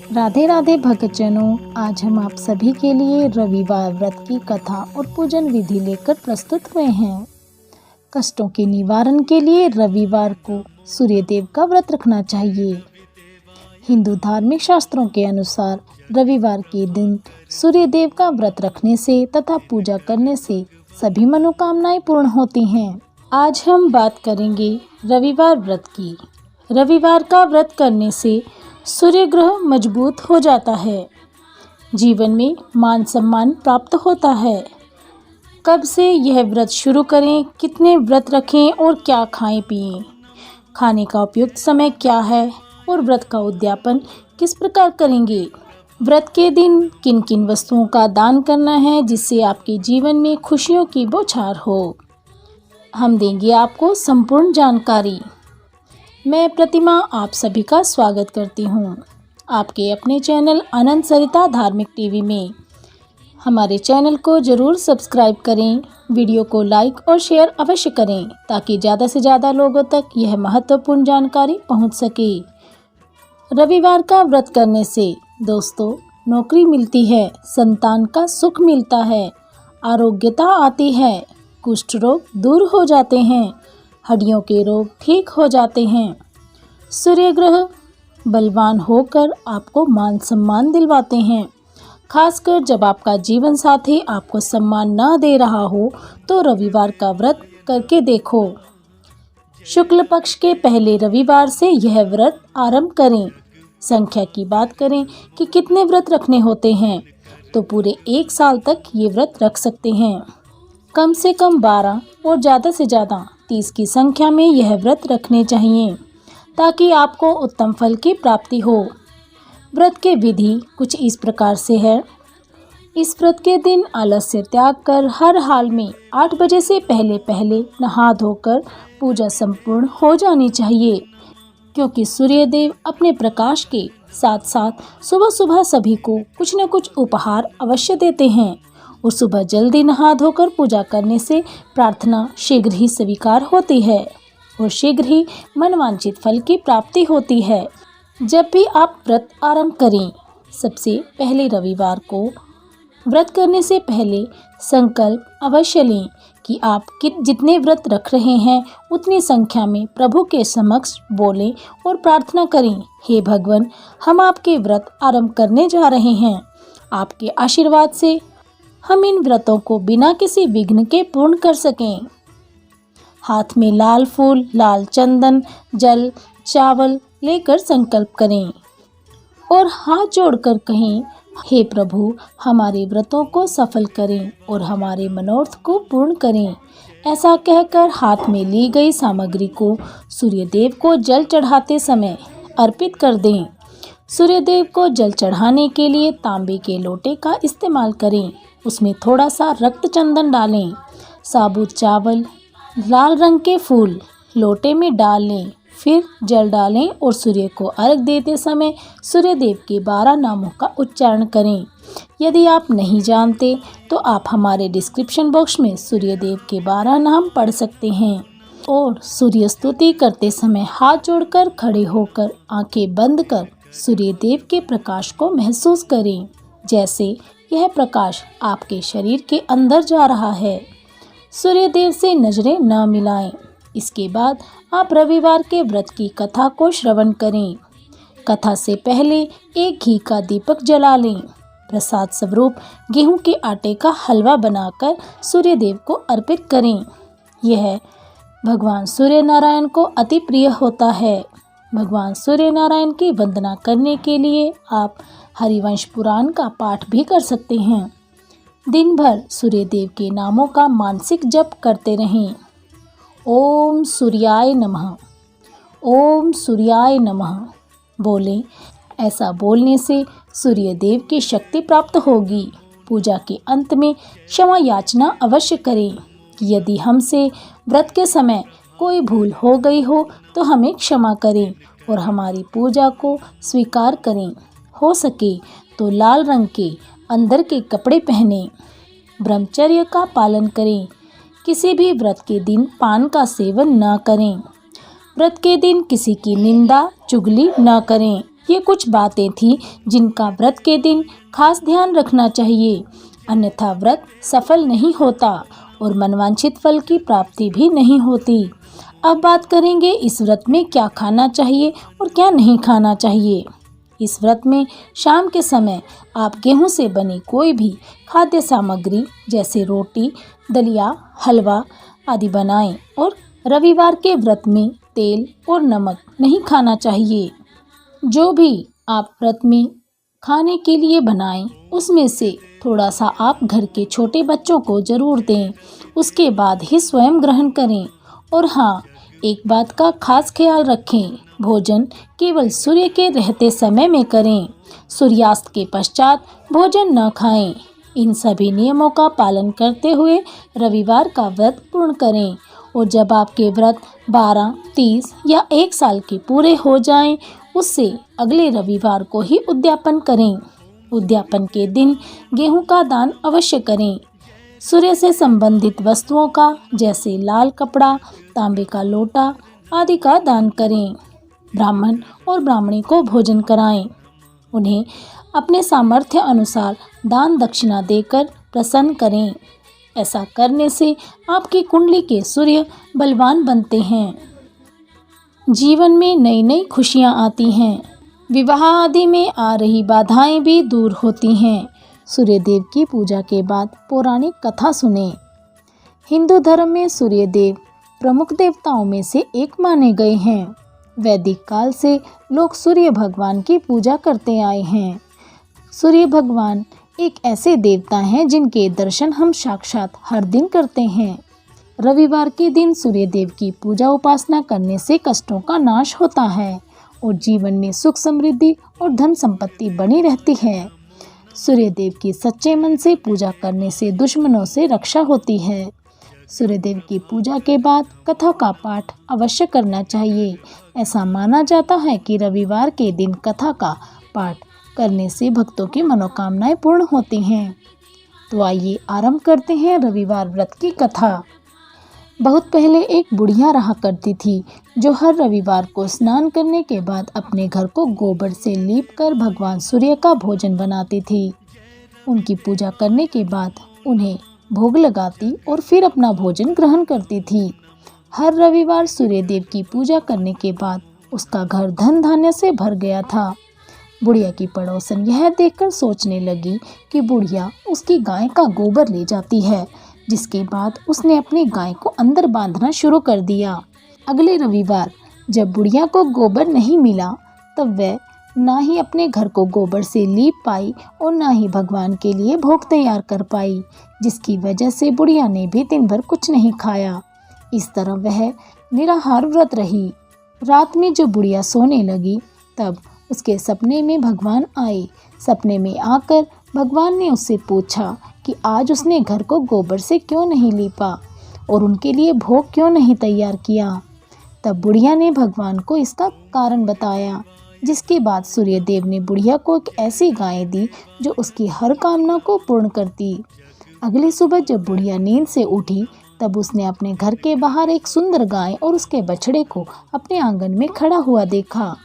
राधे राधे भक्तजनों, आज हम आप सभी के लिए रविवार व्रत की कथा और पूजन विधि लेकर प्रस्तुत हुए हैं। कष्टों के निवारण के लिए रविवार को सूर्य देव का व्रत रखना चाहिए। हिंदू धार्मिक शास्त्रों के अनुसार रविवार के दिन सूर्य देव का व्रत रखने से तथा पूजा करने से सभी मनोकामनाएं पूर्ण होती हैं। आज हम बात करेंगे रविवार व्रत की। रविवार का व्रत करने से सूर्य ग्रह मजबूत हो जाता है, जीवन में मान सम्मान प्राप्त होता है। कब से यह व्रत शुरू करें, कितने व्रत रखें और क्या खाएं पिएं, खाने का उपयुक्त समय क्या है और व्रत का उद्यापन किस प्रकार करेंगे। व्रत के दिन किन किन वस्तुओं का दान करना है जिससे आपके जीवन में खुशियों की बौछार हो, हम देंगे आपको संपूर्ण जानकारी। मैं प्रतिमा आप सभी का स्वागत करती हूँ आपके अपने चैनल अनंत सरिता धार्मिक टीवी में। हमारे चैनल को ज़रूर सब्सक्राइब करें, वीडियो को लाइक और शेयर अवश्य करें ताकि ज़्यादा से ज़्यादा लोगों तक यह महत्वपूर्ण जानकारी पहुँच सके। रविवार का व्रत करने से दोस्तों नौकरी मिलती है, संतान का सुख मिलता है, आरोग्यता आती है, कुष्ठ रोग दूर हो जाते हैं, हड्डियों के रोग ठीक हो जाते हैं। सूर्य ग्रह बलवान होकर आपको मान सम्मान दिलवाते हैं। खासकर जब आपका जीवन साथी आपको सम्मान न दे रहा हो तो रविवार का व्रत करके देखो। शुक्ल पक्ष के पहले रविवार से यह व्रत आरंभ करें। संख्या की बात करें कि कितने व्रत रखने होते हैं तो पूरे 1 साल तक ये व्रत रख सकते हैं। कम से कम 12 और ज़्यादा से ज़्यादा 30 की संख्या में यह व्रत रखने चाहिए ताकि आपको उत्तम फल की प्राप्ति हो। व्रत के विधि कुछ इस प्रकार से है। इस व्रत के दिन आलस्य त्याग कर हर हाल में 8 बजे से पहले नहा धोकर पूजा संपूर्ण हो जानी चाहिए, क्योंकि सूर्य देव अपने प्रकाश के साथ साथ सुबह सुबह सभी को कुछ न कुछ उपहार अवश्य देते हैं और सुबह जल्दी नहा धोकर पूजा करने से प्रार्थना शीघ्र ही स्वीकार होती है और शीघ्र ही मनवांछित फल की प्राप्ति होती है। जब भी आप व्रत आरंभ करें, सबसे पहले रविवार को व्रत करने से पहले संकल्प अवश्य लें कि आप जितने व्रत रख रहे हैं उतनी संख्या में प्रभु के समक्ष बोलें और प्रार्थना करें, हे भगवान, हम आपके व्रत आरंभ करने जा रहे हैं। आपके आशीर्वाद से हम इन व्रतों को बिना किसी विघ्न के पूर्ण कर सकें। हाथ में लाल फूल, लाल चंदन, जल, चावल लेकर संकल्प करें और हाथ जोड़कर कहें, हे प्रभु, हमारे व्रतों को सफल करें और हमारे मनोरथ को पूर्ण करें। ऐसा कहकर हाथ में ली गई सामग्री को सूर्य देव को जल चढ़ाते समय अर्पित कर दें। सूर्य देव को जल चढ़ाने के लिए तांबे के लोटे का इस्तेमाल करें। उसमें थोड़ा सा रक्त चंदन डालें, साबुत चावल, लाल रंग के फूल लोटे में डाल लें, फिर जल डालें और सूर्य को अर्घ देते समय सूर्य देव के 12 नामों का उच्चारण करें। यदि आप नहीं जानते तो आप हमारे डिस्क्रिप्शन बॉक्स में सूर्य देव के 12 नाम पढ़ सकते हैं। और सूर्य स्तुति करते समय हाथ जोड़कर खड़े होकर आंखें बंद कर सूर्य देव के प्रकाश को महसूस करें, जैसे यह प्रकाश आपके शरीर के अंदर जा रहा है। सूर्य देव से नजरें न मिलाएं। इसके बाद आप रविवार के व्रत की कथा को श्रवण करें। कथा से पहले एक घी का दीपक जला लें। प्रसाद स्वरूप गेहूं के आटे का हलवा बनाकर सूर्य देव को अर्पित करें। यह भगवान सूर्य नारायण को अति प्रिय होता है। भगवान सूर्य नारायण की वंदना करने के लिए आप हरिवंश पुराण का पाठ भी कर सकते हैं। दिन भर सूर्य देव के नामों का मानसिक जप करते रहें। ओम सूर्याय नमः, ओम सूर्याय नमः बोलें। ऐसा बोलने से सूर्य देव की शक्ति प्राप्त होगी। पूजा के अंत में क्षमा याचना अवश्य करें कि यदि हमसे व्रत के समय कोई भूल हो गई हो तो हमें क्षमा करें और हमारी पूजा को स्वीकार करें। हो सके तो लाल रंग के अंदर के कपड़े पहनें। ब्रह्मचर्य का पालन करें। किसी भी व्रत के दिन पान का सेवन न करें। व्रत के दिन किसी की निंदा चुगली न करें। ये कुछ बातें थी जिनका व्रत के दिन खास ध्यान रखना चाहिए, अन्यथा व्रत सफल नहीं होता और मनवांछित फल की प्राप्ति भी नहीं होती। अब बात करेंगे इस व्रत में क्या खाना चाहिए और क्या नहीं खाना चाहिए। इस व्रत में शाम के समय आप गेहूं से बनी कोई भी खाद्य सामग्री जैसे रोटी, दलिया, हलवा आदि बनाएं और रविवार के व्रत में तेल और नमक नहीं खाना चाहिए। जो भी आप व्रत में खाने के लिए बनाएं उसमें से थोड़ा सा आप घर के छोटे बच्चों को ज़रूर दें, उसके बाद ही स्वयं ग्रहण करें। और हाँ, एक बात का खास ख्याल रखें, भोजन केवल सूर्य के रहते समय में करें, सूर्यास्त के पश्चात भोजन न खाएं। इन सभी नियमों का पालन करते हुए रविवार का व्रत पूर्ण करें और जब आपके व्रत 12, 30 या 1 साल के पूरे हो जाएं, उससे अगले रविवार को ही उद्यापन करें। उद्यापन के दिन गेहूं का दान अवश्य करें। सूर्य से संबंधित वस्तुओं का जैसे लाल कपड़ा, तांबे का लोटा आदि का दान करें। ब्राह्मण और ब्राह्मणी को भोजन कराएं। उन्हें अपने सामर्थ्य अनुसार दान दक्षिणा देकर प्रसन्न करें। ऐसा करने से आपकी कुंडली के सूर्य बलवान बनते हैं। जीवन में नई नई खुशियां आती हैं। विवाह आदि में आ रही बाधाएं भी दूर होती हैं। सूर्यदेव की पूजा के बाद पौराणिक कथा सुने। हिंदू धर्म में सूर्यदेव प्रमुख देवताओं में से एक माने गए हैं। वैदिक काल से लोग सूर्य भगवान की पूजा करते आए हैं। सूर्य भगवान एक ऐसे देवता हैं जिनके दर्शन हम साक्षात हर दिन करते हैं। रविवार के दिन सूर्यदेव की पूजा उपासना करने से कष्टों का नाश होता है और जीवन में सुख समृद्धि और धन संपत्ति बनी रहती है। सूर्यदेव की सच्चे मन से पूजा करने से दुश्मनों से रक्षा होती है। सूर्यदेव की पूजा के बाद कथा का पाठ अवश्य करना चाहिए। ऐसा माना जाता है कि रविवार के दिन कथा का पाठ करने से भक्तों की मनोकामनाएं पूर्ण होती हैं। तो आइए आरंभ करते हैं रविवार व्रत की कथा। बहुत पहले एक बुढ़िया रहा करती थी जो हर रविवार को स्नान करने के बाद अपने घर को गोबर से लीपकर भगवान सूर्य का भोजन बनाती थी। उनकी पूजा करने के बाद उन्हें भोग लगाती और फिर अपना भोजन ग्रहण करती थी। हर रविवार सूर्यदेव की पूजा करने के बाद उसका घर धन धान्य से भर गया था। बुढ़िया की पड़ोसन यह देखकर सोचने लगी कि बुढ़िया उसकी गाय का गोबर ले जाती है, जिसके बाद उसने अपनी गाय को अंदर बांधना शुरू कर दिया। अगले रविवार जब बुढ़िया को गोबर नहीं मिला तब वह ना ही अपने घर को गोबर से लीप पाई और ना ही भगवान के लिए भोग तैयार कर पाई, जिसकी वजह से बुढ़िया ने भी दिन भर कुछ नहीं खाया। इस तरह वह निराहार व्रत रही। रात में जब बुढ़िया सोने लगी तब उसके सपने में भगवान आए। सपने में आकर भगवान ने उससे पूछा कि आज उसने घर को गोबर से क्यों नहीं लीपा और उनके लिए भोग क्यों नहीं तैयार किया। तब बुढ़िया ने भगवान को इसका कारण बताया, जिसके बाद सूर्यदेव ने बुढ़िया को एक ऐसी गाय दी जो उसकी हर कामना को पूर्ण करती। अगली सुबह जब बुढ़िया नींद से उठी तब उसने अपने घर के बाहर एक सुंदर गाय और उसके बछड़े को अपने आंगन में खड़ा हुआ देखा।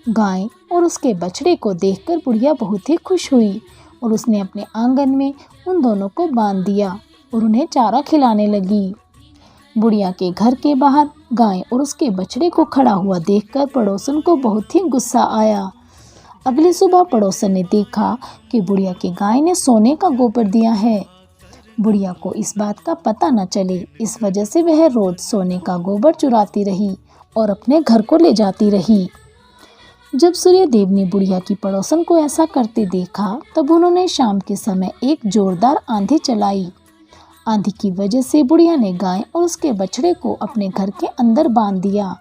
गाय और उसके बछड़े को देखकर बुढ़िया बहुत ही खुश हुई और उसने अपने आंगन में उन दोनों को बांध दिया और उन्हें चारा खिलाने लगी। बुढ़िया के घर के बाहर गाय और उसके बछड़े को खड़ा हुआ देखकर पड़ोसन को बहुत ही गुस्सा आया। अगली सुबह पड़ोसन ने देखा कि बुढ़िया की गाय ने सोने का गोबर दिया है। बुढ़िया को इस बात का पता न चले, इस वजह से वह रोज सोने का गोबर चुराती रही और अपने घर को ले जाती रही। जब सूर्यदेव ने बुढ़िया की पड़ोसन को ऐसा करते देखा तब उन्होंने शाम के समय एक जोरदार आंधी चलाई। आंधी की वजह से बुढ़िया ने गाय और उसके बछड़े को अपने घर के अंदर बांध दिया।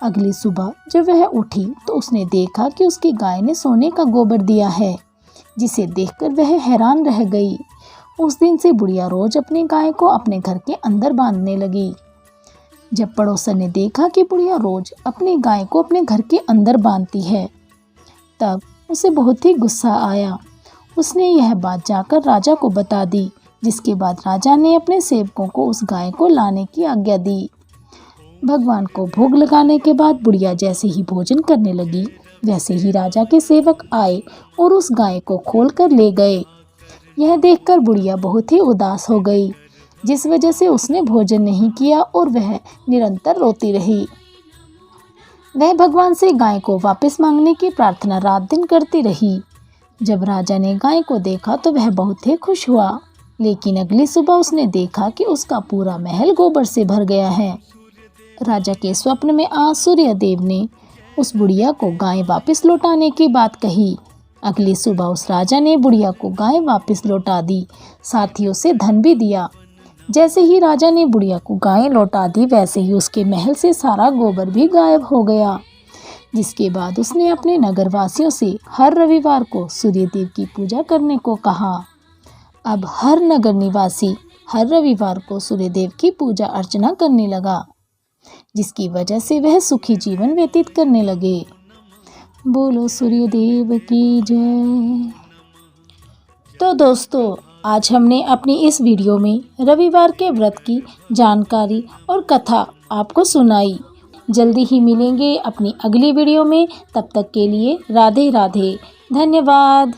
अगली सुबह जब वह उठी तो उसने देखा कि उसकी गाय ने सोने का गोबर दिया है, जिसे देखकर वह हैरान रह गई। उस दिन से बुढ़िया रोज अपनी गाय को अपने घर के अंदर बांधने लगी। जब पड़ोसन ने देखा कि बुढ़िया रोज अपनी गाय को अपने घर के अंदर बांधती है तब उसे बहुत ही गुस्सा आया। उसने यह बात जाकर राजा को बता दी, जिसके बाद राजा ने अपने सेवकों को उस गाय को लाने की आज्ञा दी। भगवान को भोग लगाने के बाद बुढ़िया जैसे ही भोजन करने लगी वैसे ही राजा के सेवक आए और उस गाय को खोल कर ले गए। यह देखकर बुढ़िया बहुत ही उदास हो गई, जिस वजह से उसने भोजन नहीं किया और वह निरंतर रोती रही। वह भगवान से गाय को वापस मांगने की प्रार्थना रात दिन करती रही। जब राजा ने गाय को देखा तो वह बहुत ही खुश हुआ, लेकिन अगली सुबह उसने देखा कि उसका पूरा महल गोबर से भर गया है। राजा के स्वप्न में आज सूर्यदेव ने उस बुढ़िया को गाय वापस लौटाने की बात कही। अगली सुबह उस राजा ने बुढ़िया को गाय वापस लौटा दी, साथ ही उसे धन भी दिया। जैसे ही राजा ने बुढ़िया को गाय लौटा दी, वैसे ही उसके महल से सारा गोबर भी गायब हो गया। जिसके बाद उसने अपने नगरवासियों से हर रविवार को सूर्यदेव की पूजा करने को कहा। अब हर नगर निवासी हर रविवार को सूर्यदेव की पूजा अर्चना करने लगा, जिसकी वजह से वह सुखी जीवन व्यतीत करने लगे। बोलो सूर्यदेव की जय। तो दोस्तों, आज हमने अपनी इस वीडियो में रविवार के व्रत की जानकारी और कथा आपको सुनाई। जल्दी ही मिलेंगे अपनी अगली वीडियो में। तब तक के लिए राधे राधे। धन्यवाद।